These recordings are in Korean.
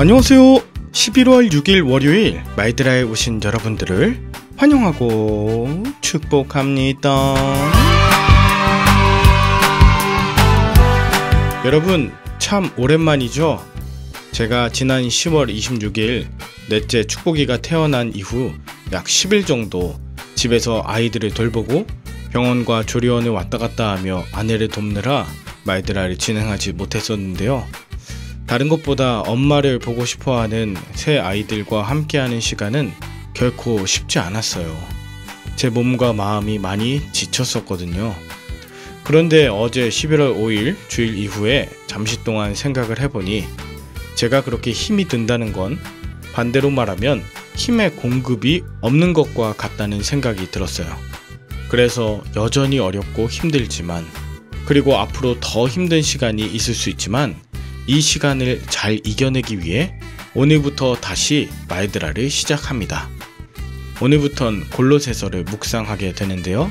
안녕하세요. 11월 6일 월요일 마이드라에 오신 여러분들을 환영하고 축복합니다. 여러분 참 오랜만이죠? 제가 지난 10월 26일 넷째 축복이가 태어난 이후 약 10일 정도 집에서 아이들을 돌보고 병원과 조리원을 왔다 갔다 하며 아내를 돕느라 마이드라를 진행하지 못했었는데요. 다른 것보다 엄마를 보고 싶어하는 새 아이들과 함께하는 시간은 결코 쉽지 않았어요. 제 몸과 마음이 많이 지쳤었거든요. 그런데 어제 11월 5일 주일 이후에 잠시 동안 생각을 해보니 제가 그렇게 힘이 든다는 건 반대로 말하면 힘의 공급이 없는 것과 같다는 생각이 들었어요. 그래서 여전히 어렵고 힘들지만, 그리고 앞으로 더 힘든 시간이 있을 수 있지만 이 시간을 잘 이겨내기 위해 오늘부터 다시 마이드라를 시작합니다. 오늘부턴 골로새서를 묵상하게 되는데요.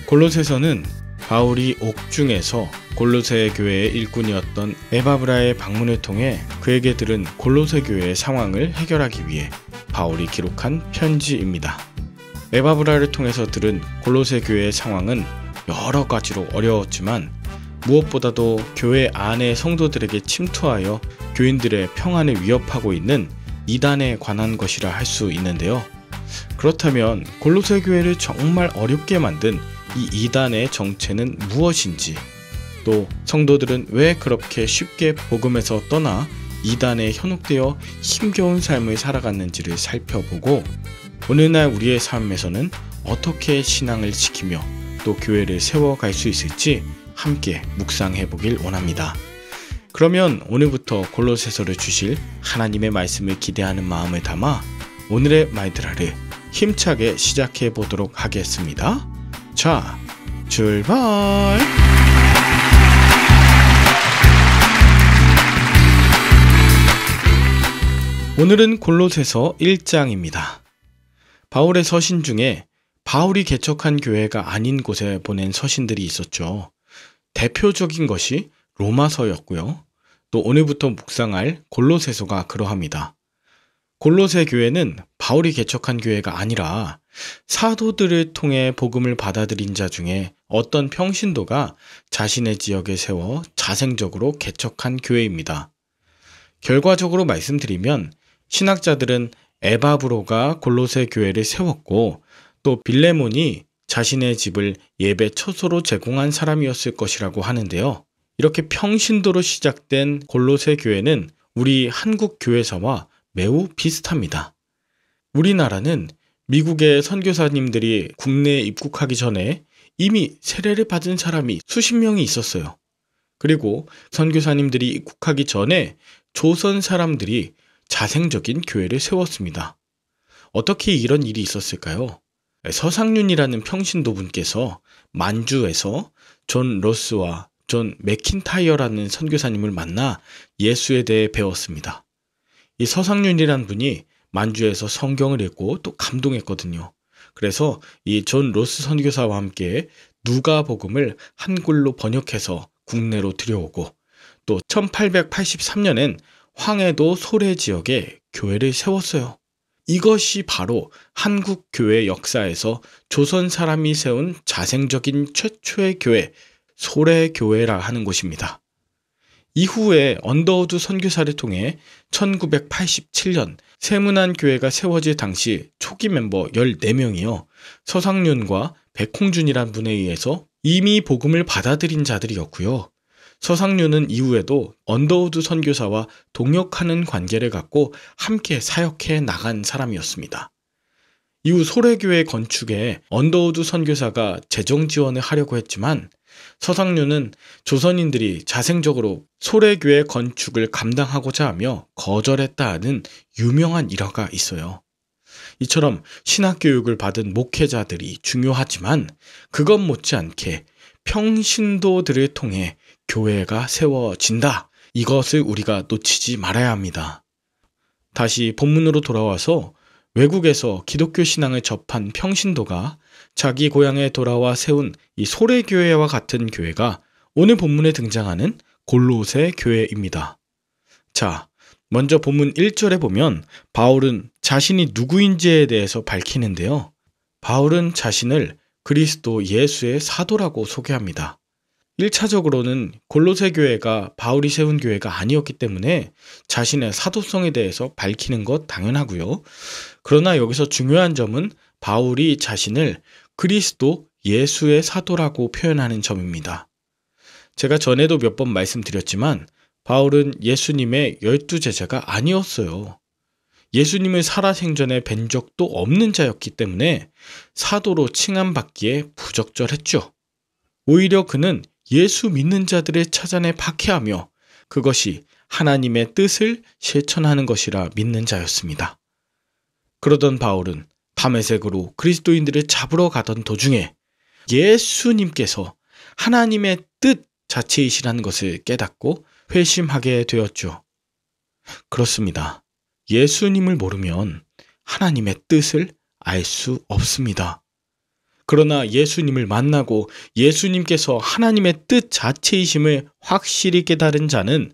골로새서는 바울이 옥중에서 골로새 교회의 일꾼이었던 에바브라의 방문을 통해 그에게 들은 골로새 교회의 상황을 해결하기 위해 바울이 기록한 편지입니다. 에바브라를 통해서 들은 골로새 교회의 상황은 여러 가지로 어려웠지만 무엇보다도 교회 안의 성도들에게 침투하여 교인들의 평안을 위협하고 있는 이단에 관한 것이라 할 수 있는데요. 그렇다면 골로새 교회를 정말 어렵게 만든 이 이단의 정체는 무엇인지, 또 성도들은 왜 그렇게 쉽게 복음에서 떠나 이단에 현혹되어 힘겨운 삶을 살아갔는지를 살펴보고, 오늘날 우리의 삶에서는 어떻게 신앙을 지키며 또 교회를 세워갈 수 있을지 함께 묵상해 보길 원합니다. 그러면 오늘부터 골로새서를 주실 하나님의 말씀을 기대하는 마음을 담아 오늘의 마이드라를 힘차게 시작해 보도록 하겠습니다. 자, 출발! 오늘은 골로새서 1장입니다. 바울의 서신 중에 바울이 개척한 교회가 아닌 곳에 보낸 서신들이 있었죠. 대표적인 것이 로마서였고요. 또 오늘부터 묵상할 골로새서가 그러합니다. 골로새 교회는 바울이 개척한 교회가 아니라 사도들을 통해 복음을 받아들인 자 중에 어떤 평신도가 자신의 지역에 세워 자생적으로 개척한 교회입니다. 결과적으로 말씀드리면 신학자들은 에바브로가 골로새 교회를 세웠고 또 빌레몬이 자신의 집을 예배 처소로 제공한 사람이었을 것이라고 하는데요. 이렇게 평신도로 시작된 골로새 교회는 우리 한국 교회사와 매우 비슷합니다. 우리나라는 미국의 선교사님들이 국내에 입국하기 전에 이미 세례를 받은 사람이 수십 명이 있었어요. 그리고 선교사님들이 입국하기 전에 조선 사람들이 자생적인 교회를 세웠습니다. 어떻게 이런 일이 있었을까요? 서상륜이라는 평신도 분께서 만주에서 존 로스와 존 맥킨타이어라는 선교사님을 만나 예수에 대해 배웠습니다. 이 서상륜이라는 분이 만주에서 성경을 읽고 또 감동했거든요. 그래서 이 존 로스 선교사와 함께 누가복음을 한글로 번역해서 국내로 들여오고, 또 1883년엔 황해도 소래 지역에 교회를 세웠어요. 이것이 바로 한국 교회 역사에서 조선 사람이 세운 자생적인 최초의 교회, 소래교회라 하는 곳입니다. 이후에 언더우드 선교사를 통해 1987년 세문안 교회가 세워질 당시 초기 멤버 14명이요. 서상륜과 백홍준이란 분에 의해서 이미 복음을 받아들인 자들이었고요. 서상륜은 이후에도 언더우드 선교사와 동역하는 관계를 갖고 함께 사역해 나간 사람이었습니다. 이후 소래교회 건축에 언더우드 선교사가 재정 지원을 하려고 했지만 서상륜은 조선인들이 자생적으로 소래교회 건축을 감당하고자 하며 거절했다는 유명한 일화가 있어요. 이처럼 신학교육을 받은 목회자들이 중요하지만 그것 못지않게 평신도들을 통해 교회가 세워진다. 이것을 우리가 놓치지 말아야 합니다. 다시 본문으로 돌아와서 외국에서 기독교 신앙을 접한 평신도가 자기 고향에 돌아와 세운 이 소래교회와 같은 교회가 오늘 본문에 등장하는 골로새 교회입니다. 자, 먼저 본문 1절에 보면 바울은 자신이 누구인지에 대해서 밝히는데요. 바울은 자신을 그리스도 예수의 사도라고 소개합니다. 1차적으로는 골로새 교회가 바울이 세운 교회가 아니었기 때문에 자신의 사도성에 대해서 밝히는 것 당연하고요. 그러나 여기서 중요한 점은 바울이 자신을 그리스도 예수의 사도라고 표현하는 점입니다. 제가 전에도 몇 번 말씀드렸지만 바울은 예수님의 12제자가 아니었어요. 예수님을 살아생전에 뵌 적도 없는 자였기 때문에 사도로 칭함받기에 부적절했죠. 오히려 그는 예수 믿는 자들을 찾아내 박해하며 그것이 하나님의 뜻을 실천하는 것이라 믿는 자였습니다. 그러던 바울은 다메섹으로 그리스도인들을 잡으러 가던 도중에 예수님께서 하나님의 뜻 자체이시라는 것을 깨닫고 회심하게 되었죠. 그렇습니다. 예수님을 모르면 하나님의 뜻을 알 수 없습니다. 그러나 예수님을 만나고 예수님께서 하나님의 뜻 자체이심을 확실히 깨달은 자는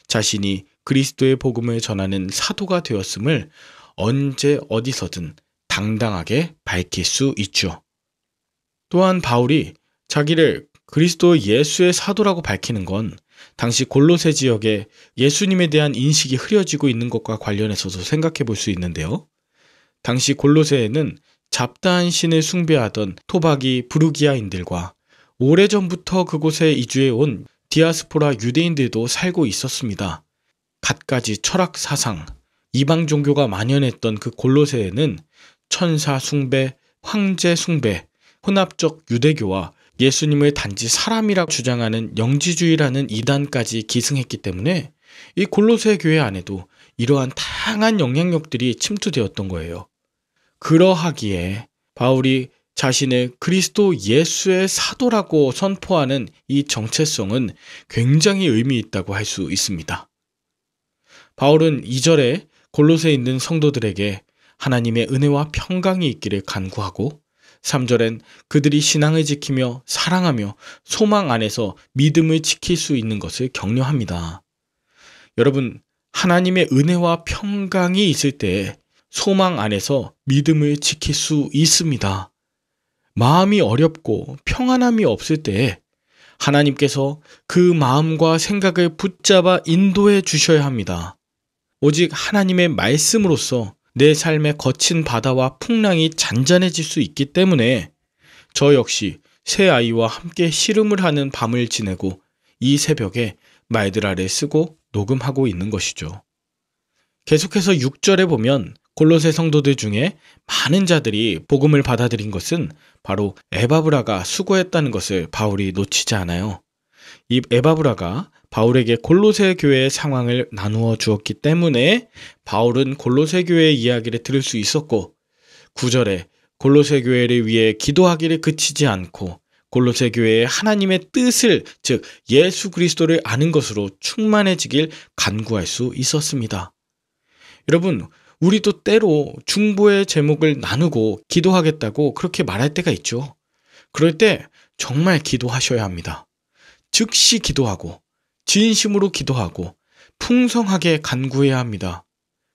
자신이 그리스도의 복음을 전하는 사도가 되었음을 언제 어디서든 당당하게 밝힐 수 있죠. 또한 바울이 자기를 그리스도 예수의 사도라고 밝히는 건 당시 골로새 지역에 예수님에 대한 인식이 흐려지고 있는 것과 관련해서도 생각해 볼 수 있는데요. 당시 골로새에는 잡다한 신을 숭배하던 토박이 부르기아인들과 오래전부터 그곳에 이주해 온 디아스포라 유대인들도 살고 있었습니다. 갖가지 철학 사상, 이방 종교가 만연했던 그 골로새에는 천사 숭배, 황제 숭배, 혼합적 유대교와 예수님을 단지 사람이라고 주장하는 영지주의라는 이단까지 기승했기 때문에 이 골로새 교회 안에도 이러한 다양한 영향력들이 침투되었던 거예요. 그러하기에 바울이 자신을 그리스도 예수의 사도라고 선포하는 이 정체성은 굉장히 의미 있다고 할 수 있습니다. 바울은 2절에 골로새에 있는 성도들에게 하나님의 은혜와 평강이 있기를 간구하고 3절엔 그들이 신앙을 지키며 사랑하며 소망 안에서 믿음을 지킬 수 있는 것을 격려합니다. 여러분, 하나님의 은혜와 평강이 있을 때 소망 안에서 믿음을 지킬 수 있습니다. 마음이 어렵고 평안함이 없을 때 하나님께서 그 마음과 생각을 붙잡아 인도해 주셔야 합니다. 오직 하나님의 말씀으로써 내 삶의 거친 바다와 풍랑이 잔잔해질 수 있기 때문에 저 역시 새 아이와 함께 씨름을 하는 밤을 지내고 이 새벽에 말드라를 쓰고 녹음하고 있는 것이죠. 계속해서 6절에 보면 골로새 성도들 중에 많은 자들이 복음을 받아들인 것은 바로 에바브라가 수고했다는 것을 바울이 놓치지 않아요. 이 에바브라가 바울에게 골로새 교회의 상황을 나누어 주었기 때문에 바울은 골로새 교회의 이야기를 들을 수 있었고 9절에 골로새 교회를 위해 기도하기를 그치지 않고 골로새 교회의 하나님의 뜻을 즉 예수 그리스도를 아는 것으로 충만해지길 간구할 수 있었습니다. 여러분, 우리도 때로 중보의 제목을 나누고 기도하겠다고 그렇게 말할 때가 있죠. 그럴 때 정말 기도하셔야 합니다. 즉시 기도하고 진심으로 기도하고 풍성하게 간구해야 합니다.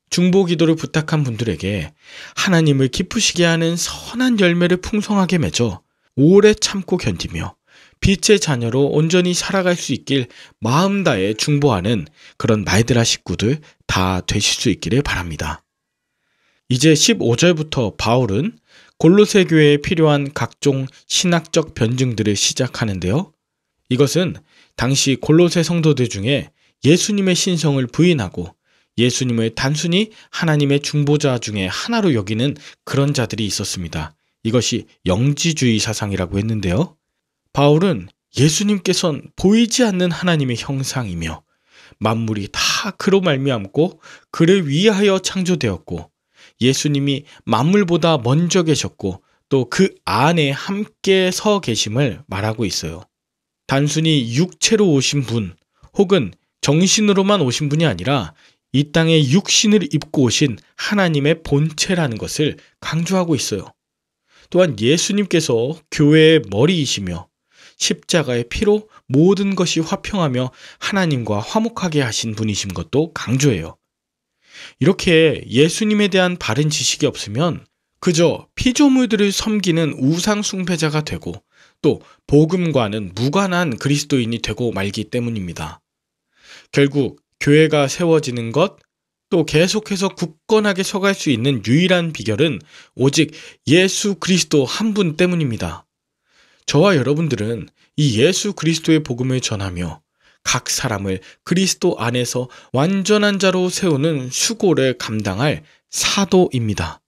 중보 기도를 부탁한 분들에게 하나님을 기쁘시게 하는 선한 열매를 풍성하게 맺어 오래 참고 견디며 빛의 자녀로 온전히 살아갈 수 있길 마음 다해 중보하는 그런 말드라 식구들 다 되실 수 있기를 바랍니다. 이제 15절부터 바울은 골로새 교회에 필요한 각종 신학적 변증들을 시작하는데요. 이것은 당시 골로새 성도들 중에 예수님의 신성을 부인하고 예수님을 단순히 하나님의 중보자 중에 하나로 여기는 그런 자들이 있었습니다. 이것이 영지주의 사상이라고 했는데요. 바울은 예수님께서는 보이지 않는 하나님의 형상이며 만물이 다 그로 말미암고 그를 위하여 창조되었고 예수님이 만물보다 먼저 계셨고 또 그 안에 함께 서 계심을 말하고 있어요. 단순히 육체로 오신 분 혹은 정신으로만 오신 분이 아니라 이 땅에 육신을 입고 오신 하나님의 본체라는 것을 강조하고 있어요. 또한 예수님께서 교회의 머리이시며 십자가의 피로 모든 것이 화평하며 하나님과 화목하게 하신 분이신 것도 강조해요. 이렇게 예수님에 대한 바른 지식이 없으면 그저 피조물들을 섬기는 우상 숭배자가 되고 또 복음과는 무관한 그리스도인이 되고 말기 때문입니다. 결국 교회가 세워지는 것, 또 계속해서 굳건하게 서갈 수 있는 유일한 비결은 오직 예수 그리스도 한 분 때문입니다. 저와 여러분들은 이 예수 그리스도의 복음을 전하며 각 사람을 그리스도 안에서 완전한 자로 세우는 수고를 감당할 사도입니다.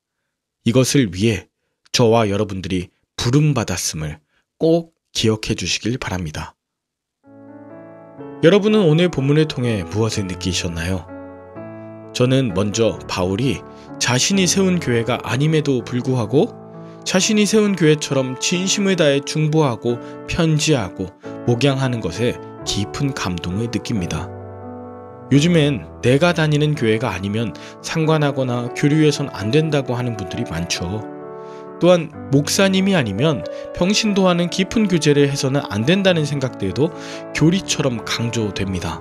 이것을 위해 저와 여러분들이 부름받았음을 꼭 기억해 주시길 바랍니다. 여러분은 오늘 본문을 통해 무엇을 느끼셨나요? 저는 먼저 바울이 자신이 세운 교회가 아님에도 불구하고 자신이 세운 교회처럼 진심을 다해 중보하고 편지하고 목양하는 것에 깊은 감동을 느낍니다. 요즘엔 내가 다니는 교회가 아니면 상관하거나 교류해선 안 된다고 하는 분들이 많죠. 또한 목사님이 아니면 평신도와는 깊은 교제를 해서는 안 된다는 생각들도 교리처럼 강조됩니다.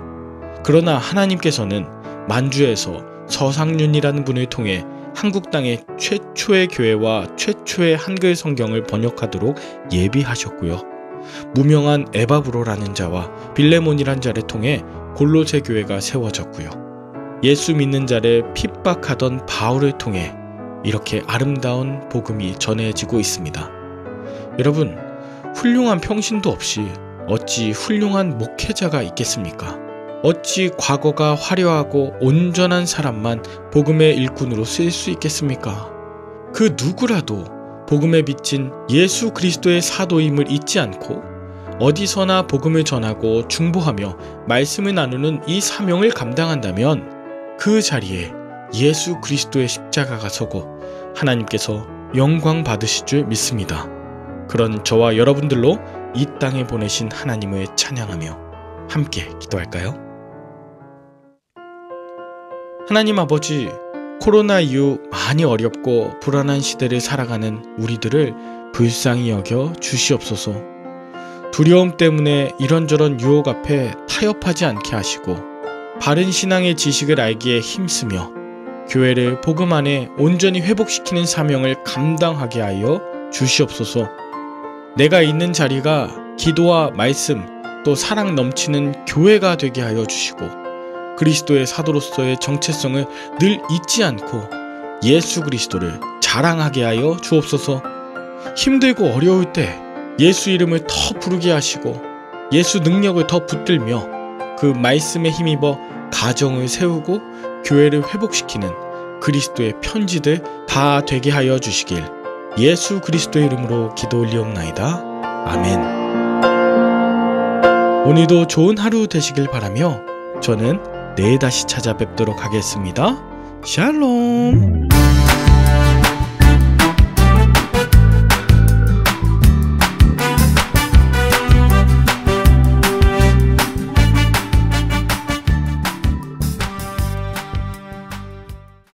그러나 하나님께서는 만주에서 서상륜이라는 분을 통해 한국 땅의 최초의 교회와 최초의 한글 성경을 번역하도록 예비하셨고요. 무명한 에바브로라는 자와 빌레몬이란 자를 통해 골로새 교회가 세워졌고요. 예수 믿는 자를 핍박하던 바울을 통해 이렇게 아름다운 복음이 전해지고 있습니다. 여러분, 훌륭한 평신도 없이 어찌 훌륭한 목회자가 있겠습니까? 어찌 과거가 화려하고 온전한 사람만 복음의 일꾼으로 쓰일 수 있겠습니까? 그 누구라도 복음에 비친 예수 그리스도의 사도임을 잊지 않고 어디서나 복음을 전하고 중보하며 말씀을 나누는 이 사명을 감당한다면 그 자리에 예수 그리스도의 십자가가 서고 하나님께서 영광 받으실 줄 믿습니다. 그런 저와 여러분들로 이 땅에 보내신 하나님을 찬양하며 함께 기도할까요? 하나님 아버지, 코로나 이후 많이 어렵고 불안한 시대를 살아가는 우리들을 불쌍히 여겨 주시옵소서. 두려움 때문에 이런저런 유혹 앞에 타협하지 않게 하시고 바른 신앙의 지식을 알기에 힘쓰며 교회를 복음 안에 온전히 회복시키는 사명을 감당하게 하여 주시옵소서. 내가 있는 자리가 기도와 말씀 또 사랑 넘치는 교회가 되게 하여 주시고 그리스도의 사도로서의 정체성을 늘 잊지 않고 예수 그리스도를 자랑하게 하여 주옵소서. 힘들고 어려울 때 예수 이름을 더 부르게 하시고 예수 능력을 더 붙들며 그 말씀에 힘입어 가정을 세우고 교회를 회복시키는 그리스도의 편지들 다 되게 하여 주시길 예수 그리스도의 이름으로 기도 올리옵나이다. 아멘. 오늘도 좋은 하루 되시길 바라며 저는 내일 다시 찾아뵙도록 하겠습니다. 샬롬.